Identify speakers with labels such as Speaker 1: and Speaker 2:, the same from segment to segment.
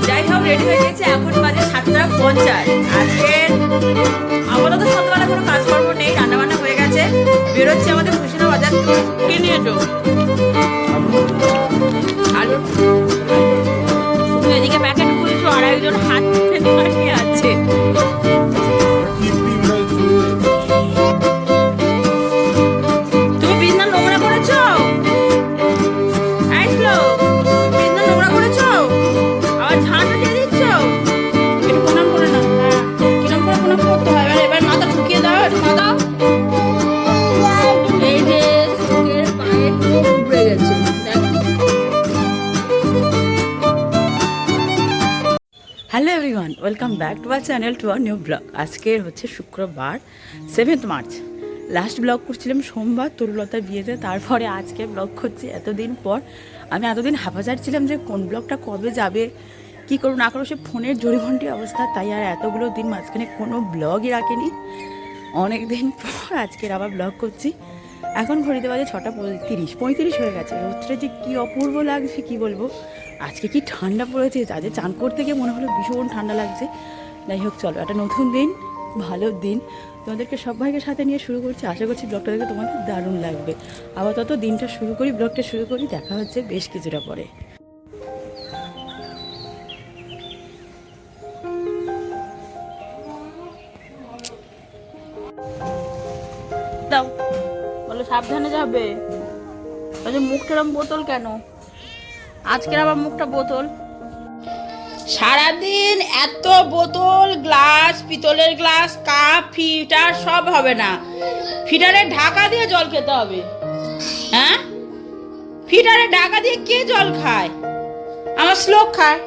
Speaker 1: যাই হোক, রেডি হয়ে গেছে, এখন বাজে 7:50। আজকে আপাতত সকালে কোনো কাজকর্ম নেই, রান্নাবান্না হয়ে গেছে। বেরোচ্ছি আমাদের খুশিনা বাজার থেকে। কি নিয়েছো? আলু। তুমি এদিকে প্যাকেট খুলছো আর একজন হাত দাঁড়িয়ে আছে। তুমি বিছনা নোংরা করেছো? আসলো বিছনা নোংরা করেছো? আবার ঝাঁটা দিয়ে দিচ্ছ? একটু প্রণাম করে না। হ্যাঁ, কিরম করে প্রণাম করতে হয়? এবার মাথা ঢুকিয়ে দাও, একটু মাথা। এই যে চোখের পায়ে নখ উবড়ে গেছে, দেখো। Hello everyone, welcome back to our channel, to our new blog. আজকের হচ্ছে শুক্রবার, 7 মার্চ। লাস্ট ব্লগ করছিলাম সোমবার তরুলতার বিয়েতে, তারপরে আজকে ব্লগ করছি এতদিন পর। আমি এতদিন হাফাজার ছিলাম যে কোন ব্লগটা কবে যাবে, কী করবো না করবো, সে ফোনের জড়িঘণ্টি অবস্থা, তাই আর এতগুলো দিন মাঝখানে কোনো ব্লগই রাখিনি। অনেক দিন পর আজকের আবার ব্লগ করছি। এখন ঘড়িতে বাজে 6:35 হয়ে গেছে। রোদটা যে কী অপূর্ব লাগছে কী বলবো। আজকে কি ঠান্ডা পড়েছে, তাদের চান করতে গিয়ে মনে হলো ভীষণ ঠান্ডা লাগছে। যাই হোক, চলো, একটা নতুন দিন, ভালো দিন, তোমাদেরকে সবাইকে সাথে নিয়ে শুরু করছি। আশা করছি ব্লগটা দেখে তোমাদের দারুণ লাগবে। আপাতত দিনটা শুরু করি, ব্লগটা শুরু করি। দেখা হচ্ছে বেশ কিছুটা পরে। দাও, বলো সাবধানে যাবে। মুখটার বোতল কেন আজকের আবার মুখটা বোতল? সারাদিন এত বোতল, গ্লাস, পিতলের গ্লাস, কাপ, ফিল্টার সব হবে না। ফিল্টারের ঢাকা দিয়ে জল খেতে হবে। হ্যাঁ, ফিল্টারের ঢাকা দিয়ে কে জল খায়? আমার শ্লোক খায়।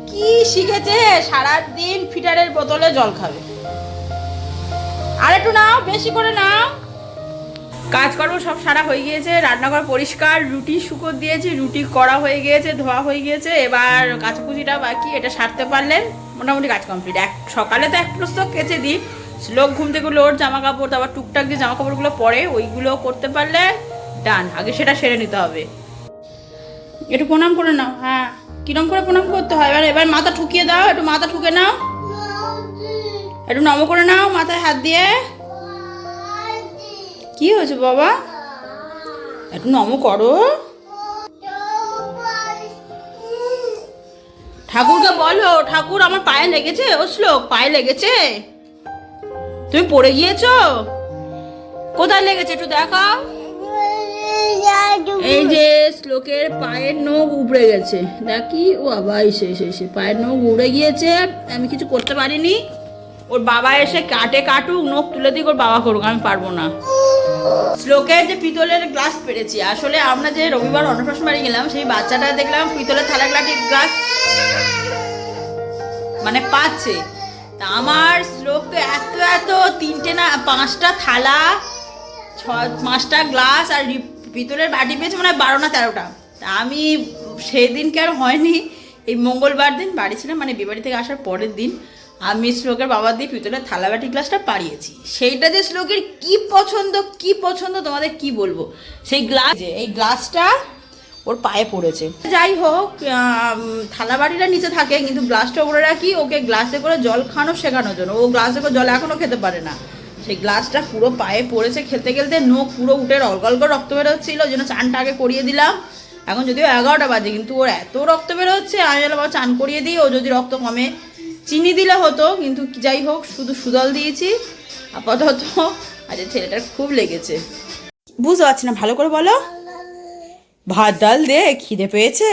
Speaker 1: কি শিখেছে, সারাদিন ফিল্টারের বোতলে জল খাবে। আর একটু নাও, বেশি করে নাও। কাজকর্ম সব সারা হয়ে গিয়েছে, রান্নাঘর পরিষ্কার, রুটি শুকো দিয়েছি, রুটি করা হয়ে গিয়েছে, ধোয়া হয়ে গিয়েছে। এবার কাচাকুচিটা বাকি, এটা সারতে পারলেন মোটামুটি কাজ কমপ্লিট। সকালে তো এক প্রস্তুত কেচে দিই, লোক ঘুম থেকে ওর জামা কাপড়, তারপর টুকটাক যে জামা কাপড়গুলো পরে ওইগুলো করতে পারলে ডান। আগে সেটা সেরে নিতে হবে। একটু প্রণাম করে নাও। হ্যাঁ, কিরম করে প্রণাম করতে হয়? এবার মাথা ঠুকিয়ে দাও, একটু মাথা ঠুকে নাও, একটু নম করে নাও মাথায় হাত দিয়ে। কি হয়েছে বাবা? একটু নম করো। ঠাকুরকে বলো, ঠাকুর আমার পায়ে লেগেছে। ও শ্লোক, পায়ে লেগেছে? তুমি পড়ে গিয়েছো? কোথায় লেগেছে একটু দেখাও। এই যে শ্লোকের পায়ের নখ উবড়ে গেছে, দেখি। ও বাবা, এসে পায়ের নখ উড়ে গিয়েছে। আমি কিছু করতে পারিনি। ওর বাবা এসে কাটুক, নখ তুলে দিক, ওর বাবা করুক, আমি পারবো না। শ্লোকের যে পিতলের গ্লাস পেরেছি, আসলে আমরা যে রবিবার অন্নপ্রাশন বাড়ি গেলাম, সেই বাচ্চাটা দেখলাম পিতলের থালা গ্লাস মানে পাচ্ছে। তা আমার শ্লোককে এত 3টে না 5টা থালা, 5টা গ্লাস আর পিতলের বাটি পেয়েছে মানে 12 না 13টা। তা আমি সেই দিনকে আর হয়নি, এই মঙ্গলবার দিন বাড়ি ছিলাম, মানে বিবাড়ি থেকে আসার পরের দিন আমি শ্লোকের বাবা দিয়ে পিতলের থালা বাটি গ্লাসটা পাড়িয়েছি। সেইটা যে শ্লোকের কি পছন্দ তোমাদের কি বলবো। সেই গ্লাস, এই গ্লাসটা ওর পায়ে পড়েছে। যাই হোক, থালা বাটিটা নিচে থাকে, কিন্তু গ্লাসটা ওপরে রাখি ওকে গ্লাসে করে জল খানো শেখানোর জন্য। ও গ্লাসে করে জল এখনও খেতে পারে না। সেই গ্লাসটা পুরো পায়ে পড়েছে, খেলতে খেলতে নখ পুরো উঠে অল্প রক্ত বেরোচ্ছিল, ওই জন্য চানটা আগে করিয়ে দিলাম। এখন যদিও 11টা বাজে, কিন্তু ওর এত রক্ত বেরোচ্ছে, আমি বললাম বাবা চান করিয়ে দিই, ও যদি রক্ত কমে চিনি দিলে হতো, কিন্তু যাই হোক শুধু সুদল দিয়েছি আপাতত। আজ ছেলেটার খুব লেগেছে, বুঝতে পারছি না, ভালো করে বলো। ভাত ডাল দে, খিদে পেয়েছে।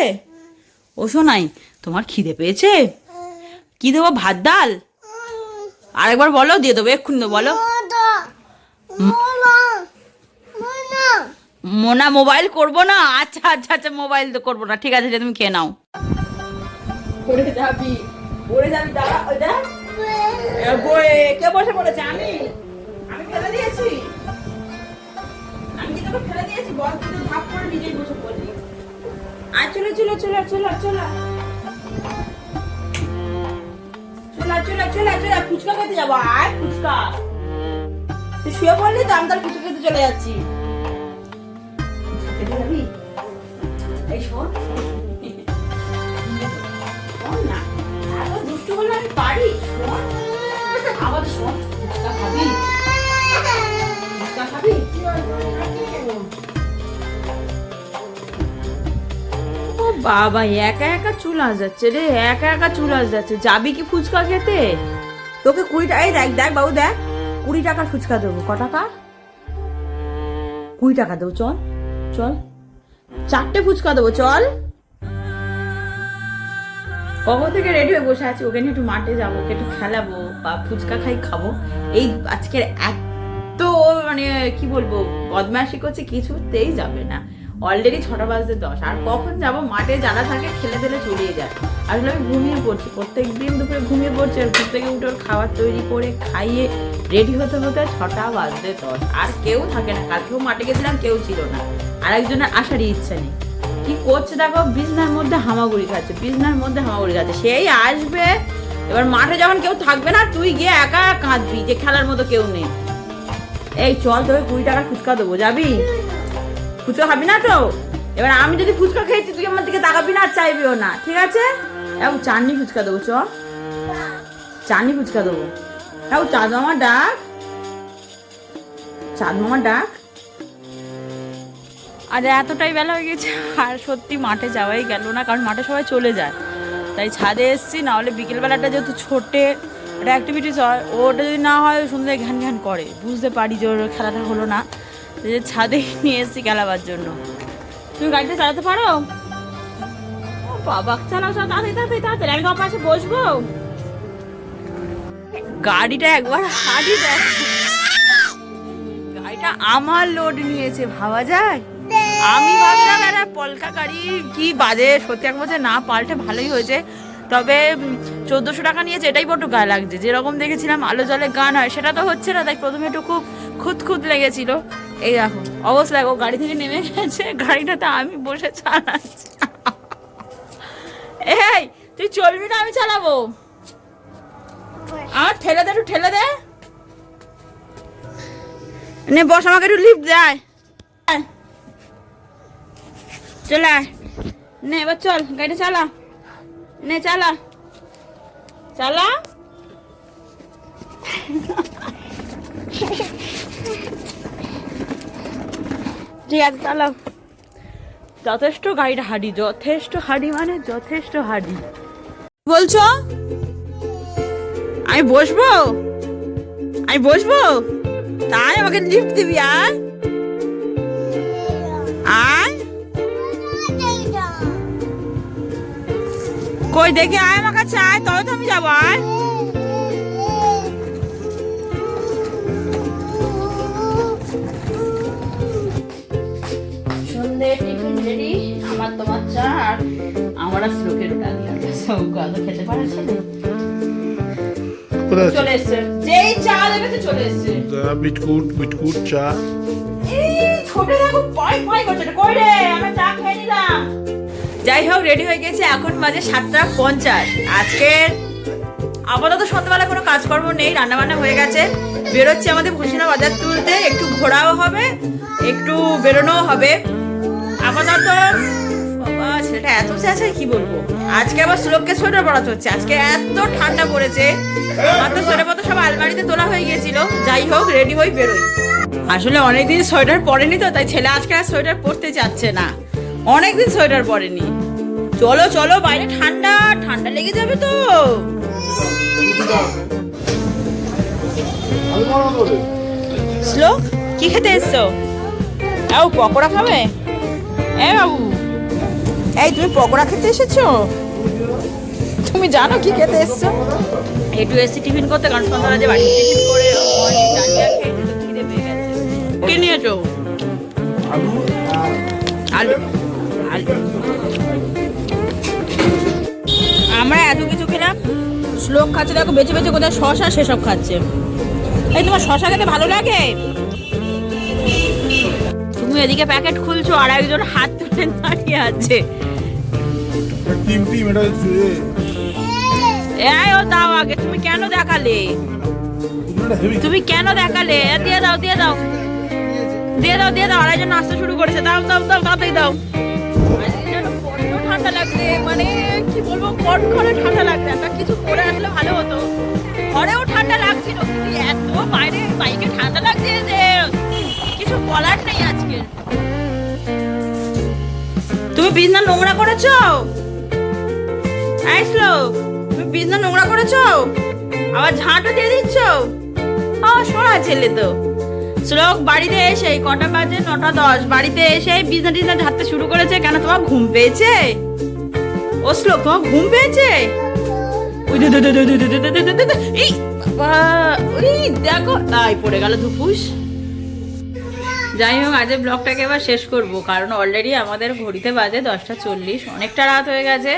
Speaker 1: ও শোনাই, তোমার খিদে পেয়েছে? কি দেবো, ভাত ডাল? আরেকবার বলো, দিয়ে দেবো, এক্ষুনি দেবো, বলো। মোনা মোবাইল করবো না? আচ্ছা, মোবাইল তো করবো না, ঠিক আছে, তুমি খেয়ে নাও। পড়ে যাবি, দাঁড়া। কে বসে পড়েছে? আমি ফেলে দিয়েছি, আমি কি তোকে ফেলে দিয়েছি? বল, তুই ভাগ করে নিজেই বসে পড়লি। আর চলো, ফুচকা খেতে যাবো। আয় ফুচকা, তুই শুয়ে পড়লি তো, আমি তাহলে ফুচকা খেতে চলে যাচ্ছি। খেতে যাবি? এই শোন না, এত দুষ্টু হলে আমি পারি। শোন আবার শোন, ফুচকা খাবি? ফুচকা খাবি? ও বাবা, একা একা চুল যাচ্ছে রে, একা একা চুল যাচ্ছে। যাবি কি ফুচকা খেতে? তোকে 20 টাকা, এই দেখ দেখ বাবু দেখ, 20 টাকার ফুচকা দেবো। ক টাকা? 20 টাকা দেবো। চল চল, 4টে ফুচকা দেবো, চল। কখন থেকে রেডি হয়ে বসে আছি, ওকে নিয়ে একটু মাঠে যাবো, ওকে একটু খেলাবো বা ফুচকা খাবো। এই আজকের এত মানে কি বলবো বদমাশি করছে, কিছুতেই যাবে না। অলরেডি 6টা বাজতে 10, আর কখন যাবো? মাঠে যারা থাকে খেলে দিলে চলিয়ে যায়। আসলে আমি ঘুমিয়ে পড়ছি, প্রত্যেকদিন দুপুরে ঘুমিয়ে পড়ছি, আর ঘুম থেকে উঠে ওর খাবার তৈরি করে খাইয়ে রেডি হতে হতে 6টা বাজতে 10। আর কেউ থাকে না, কালকেও মাঠে গেছিলাম, কেউ ছিল না। আর একজনের আসারই ইচ্ছা নেই। কি করছে দেখো, বিছনার মধ্যে হামাগুড়ি খাচ্ছে, বিছনার মধ্যে হামাগুড়ি খাচ্ছে। সেই আসবে, এবার মাঠে যখন কেউ থাকবে না, তুই গিয়ে একা কাঁদবি যে খেলার মতো কেউ নেই। এই চল, তোকে 20 টাকার ফুচকা দেবো, যাবি? ফুচকা খাবি না তো? এবার আমি যদি ফুচকা খেয়েছি, তুই আমার দিকে তাকাবি না আর চাইবিও না, ঠিক আছে? এবার চাটনি ফুচকা দেবো, চ চাটনি ফুচকা দেবো। এবার চাঁদ মামা ডাক, চাঁদ মামা ডাক। আর এতটাই বেলা হয়ে গেছে, আর সত্যি মাঠে যাওয়াই গেল না, কারণ মাঠে সবাই চলে যায়। তাই ছাদে এসছি, না হলে বিকেলবেলাটা যেহেতু ছোটে একটা অ্যাক্টিভিটিস হয়, ওটা যদি না হয় সন্ধ্যায় ঘ্যান ঘ্যান করে, বুঝতে পারি যে ওর খেলাটা হলো না। যে ছাদে নিয়ে এসেছি খেলাবার জন্য। তুমি গাড়িটা চালাতে পারো? ও বাবা, চালাও চালাও, তাড়াতাড়ি তাড়াতাড়ি তাড়াতাড়ি, আমি তোমার পাশে বসবো। গাড়িটা একবার হাঁটি দেখ, গাড়িটা আমার লোড নিয়েছে, ভাবা যায়? আমি ভাবলাম একটা পলকা গাড়ি কি বাজে, সত্যি এক বছর না পাল্টে ভালোই হয়েছে। তবে 1400 টাকা নিয়েছে, এটাই বড় গায়ে লাগছে। যেরকম দেখেছিলাম আলো জলে গান হয়, সেটা তো হচ্ছে না। তাই প্রথমে একটু খুব খুঁত লেগেছিল। এই দেখো অবস্থা, দেখো গাড়ি থেকে নেমে গেছে, গাড়িটাতে আমি বসে চালাচ্ছি। এই তুই চলবি না, আমি চালাবো? আমার ঠেলে দে, একটু ঠেলে দে, নে বস, আমাকে একটু লিফট দেয়। চলে নে, এবার চল, গাড়িটা চালা, নে চালা চালা। ঠিক আছে চালাও। যথেষ্ট গাড়িটা হাঁড়ি, যথেষ্ট হাঁড়ি, মানে যথেষ্ট হাঁড়ি। বলছো আমি বসবো? আমি বসবো? তাই আমাকে লিফট দিবি? আয় আয়, কই দেখে আয় আমার কাছে, আয়, তবে তো আমি যাবো। আয়, সন্ধে টিফিন রেডি, আমার তোমার চা, আর আমরা শ্লোকের ডালি আর গাদা খেতে পারে ছেলে। চলে এসছে, যেই চা দেবে তো চলে এসছে। বিটকুট চা। এই ছোট দেখো পাই পাই করছে, কই রে, আমরা চা খেয়ে নিলাম। যাই হোক, রেডি হয়ে গেছে, এখন বাজে 7:50। আজকে আপাতত সন্ধ্যাবেলা কোনো কাজকর্ম নেই, রান্নাবান্না হয়ে গেছে। বেরোচ্ছি আমাদের ভুসিনা বাজার তুলতে, একটু ঘোরাও হবে, একটু বেরোনোও হবে। আপাতত বাবা ছেলেটা এত চেঁচে কি বলবো। আজকে আবার শ্লোককে সোয়েটার পরাতে হচ্ছে, আজকে এত ঠান্ডা পড়েছে। আমার তো সোয়েটার পত্র সব আলমারিতে তোলা হয়ে গিয়েছিল। যাই হোক, রেডি হই বেরোই। আসলে অনেকদিন সোয়েটার পরেনি তো, তাই ছেলে আজকে আর সোয়েটার পরতে চাচ্ছে না, অনেকদিন সোয়েটার পরেনি। চলো চলো, বাইরে ঠান্ডা, ঠান্ডা লেগে যাবে তো। শ্লোক কি খেতে এসছো? ও পকোড়া খাবে? এ বাবু, এই তুমি পকোড়া খেতে এসেছো? তুমি জানো কি খেতে এসছো? একটু এসি টিফিন করতে, কারণ সন্ধ্যাবেলা যে বাড়ি টিফিন করে ডালিয়া খেয়ে তো খিদে পেয়ে গেছে। কি নিয়েছো? আলু আলু আলু। আমরা এত কিছু খেলাম, শ্লোক খাচ্ছে দেখো বেঁচে বেঁচে, কোথায় শশা সেসব খাচ্ছে। এই তোমার শশা খেতে ভালো লাগে? তুমি এদিকে প্যাকেট খুলছো, আর একজন হাত তুলে দাঁড়িয়ে আছে। ও দাও আগে, তুমি কেন দেখালে? তুমি কেন দেখালে? দিয়ে দাও দিয়ে দাও। দিয়ে দাও আড়াইজন নাচতে শুরু করেছে। দাও তাড়াতাড়ি দাও। বড্ড ঠান্ডা লাগছে, মানে কি বলবো, কড়কড়ে ঠান্ডা লাগছে। একটা কিছু পরে আসলে ভালো হতো। ঘরেও ঠান্ডা লাগছিল, কিন্তু এত বাইরে বাইকে ঠান্ডা লাগছে যে কিছু বলার নেই আজকে। তুমি বিছনা নোংরা করেছো? আইসলো, তুমি বিছনা নোংরা করেছো? আবার ঝাঁটও দিয়ে দিচ্ছ? শোনা ছেলে তো। শ্লোক বাড়িতে এসে কটা বাজে? 9:10। বাড়িতে এসে বিছনা টিছনা ঝাড়তে শুরু করেছে। কেন, তোমার ঘুম পেয়েছে? ও শ্লোক, তোমার ঘুম পেয়েছে? এই বাবা, ওই দেখো, তাই পড়ে গেল ধুপুস। যাই হোক, আজকে ব্লগটাকে এবার শেষ করব, কারণ অলরেডি আমাদের ঘড়িতে বাজে 10:40। অনেকটা রাত হয়ে গেছে।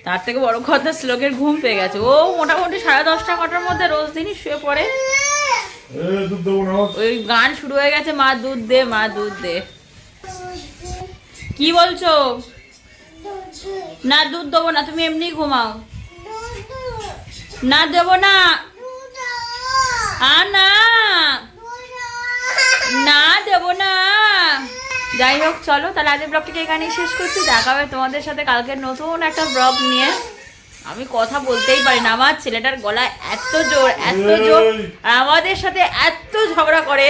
Speaker 1: তার থেকে বড় কথা, শ্লোকের ঘুম পেয়ে গেছে। ও মোটামুটি 10:30 কটার মধ্যে রোজ দিনই শুয়ে পড়ে। ওই গান শুরু হয়ে গেছে, মা দুধ দে, মা দুধ দে। কি বলছো? না, দুধ দেবো না, তুমি এমনি ঘুমাও। না, দেবো না। না, না দেবো না। যাই হোক, চলো তাহলে আজকের ব্লগটিকে এখানেই শেষ করছি। দেখা হবে তোমাদের সাথে কালকে নতুন একটা ব্লগ নিয়ে। আমি কথা বলতেই পারি না, আমার ছেলেটার গলায় এত জোর, আর আমাদের সাথে এত ঝগড়া করে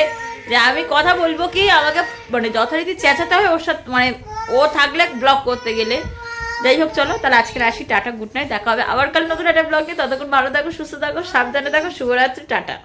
Speaker 1: যে আমি কথা বলবো কি, আমাকে মানে যথারীতি চেঁচাতে হয় ওর সাথে, মানে ও থাকলে ব্লগ করতে গেলে। যাই হোক, চলো তাহলে আজকে আসি। Tata, good night. দেখা হবে আবার কাল নতুন একটা ব্লগে। ততক্ষণ ভালো থাকো, সুস্থ থাকো, সাবধানে থাকো। শুভরাত্রি, টাটা।